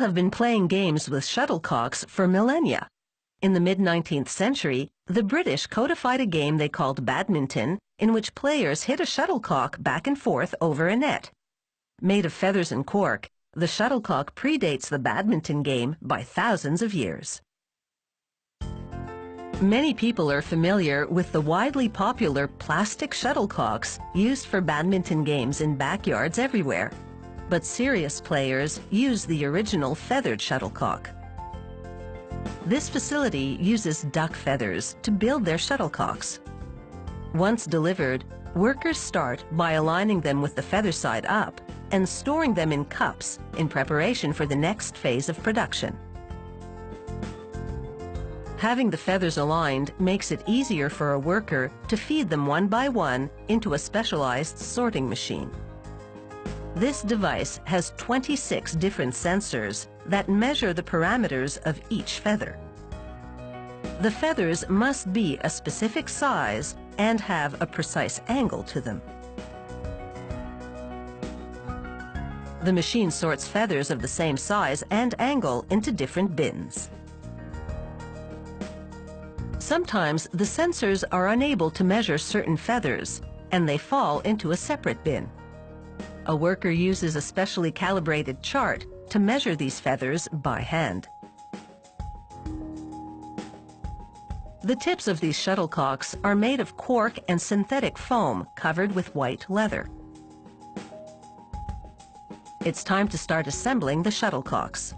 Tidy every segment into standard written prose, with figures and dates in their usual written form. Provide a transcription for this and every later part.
have been playing games with shuttlecocks for millennia. In the mid-19th century, the British codified a game they called badminton, in which players hit a shuttlecock back and forth over a net. Made of feathers and cork, the shuttlecock predates the badminton game by thousands of years. Many people are familiar with the widely popular plastic shuttlecocks used for badminton games in backyards everywhere. But serious players use the original feathered shuttlecock. This facility uses duck feathers to build their shuttlecocks. Once delivered, workers start by aligning them with the feather side up and storing them in cups in preparation for the next phase of production. Having the feathers aligned makes it easier for a worker to feed them one by one into a specialized sorting machine. This device has 26 different sensors that measure the parameters of each feather. The feathers must be a specific size and have a precise angle to them. The machine sorts feathers of the same size and angle into different bins. Sometimes the sensors are unable to measure certain feathers, and they fall into a separate bin. A worker uses a specially calibrated chart to measure these feathers by hand. The tips of these shuttlecocks are made of cork and synthetic foam covered with white leather. It's time to start assembling the shuttlecocks.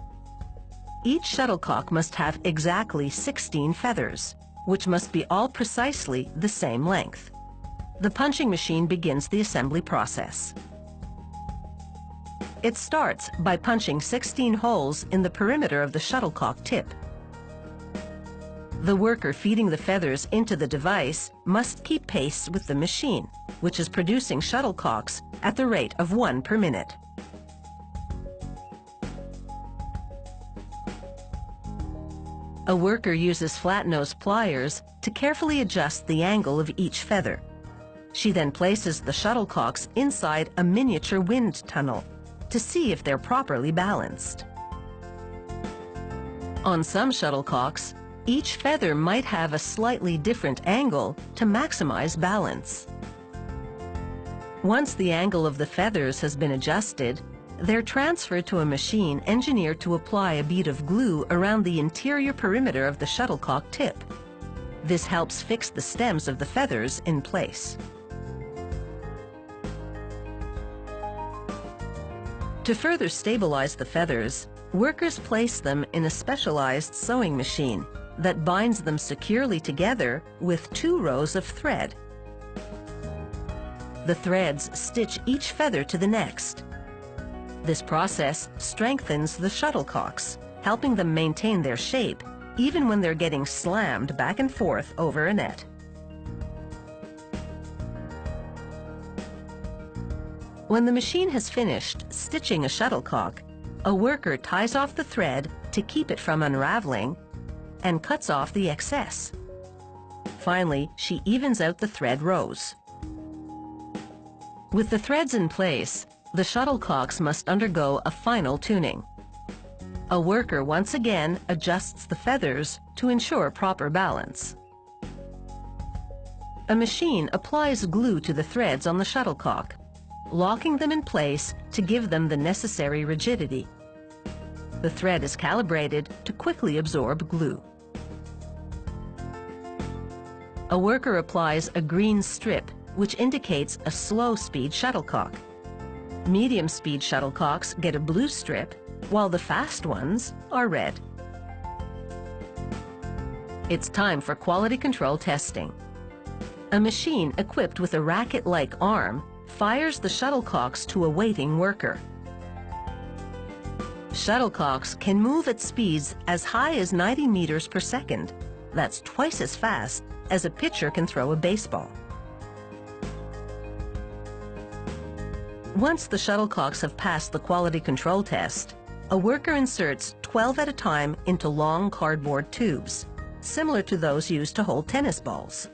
Each shuttlecock must have exactly 16 feathers, which must be all precisely the same length. The punching machine begins the assembly process. It starts by punching 16 holes in the perimeter of the shuttlecock tip. The worker feeding the feathers into the device must keep pace with the machine, which is producing shuttlecocks at the rate of 1 per minute. A worker uses flat-nose pliers to carefully adjust the angle of each feather. She then places the shuttlecocks inside a miniature wind tunnel to see if they're properly balanced. On some shuttlecocks, each feather might have a slightly different angle to maximize balance. Once the angle of the feathers has been adjusted, they're transferred to a machine engineered to apply a bead of glue around the interior perimeter of the shuttlecock tip. This helps fix the stems of the feathers in place. To further stabilize the feathers, workers place them in a specialized sewing machine that binds them securely together with 2 rows of thread. The threads stitch each feather to the next. This process strengthens the shuttlecocks, helping them maintain their shape even when they're getting slammed back and forth over a net. When the machine has finished stitching a shuttlecock, a worker ties off the thread to keep it from unraveling and cuts off the excess. Finally, she evens out the thread rows. With the threads in place, the shuttlecocks must undergo a final tuning. A worker once again adjusts the feathers to ensure proper balance. A machine applies glue to the threads on the shuttlecock, locking them in place to give them the necessary rigidity. The thread is calibrated to quickly absorb glue. A worker applies a green strip, which indicates a slow-speed shuttlecock. Medium-speed shuttlecocks get a blue strip, while the fast ones are red. It's time for quality control testing. A machine equipped with a racket-like arm fires the shuttlecocks to a waiting worker. Shuttlecocks can move at speeds as high as 90 meters per second. That's twice as fast as a pitcher can throw a baseball. Once the shuttlecocks have passed the quality control test, a worker inserts 12 at a time into long cardboard tubes, similar to those used to hold tennis balls.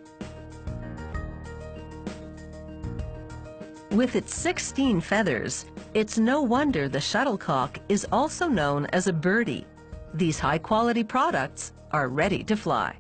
With its 16 feathers, It's no wonder the shuttlecock is also known as a birdie. These high-quality products are ready to fly.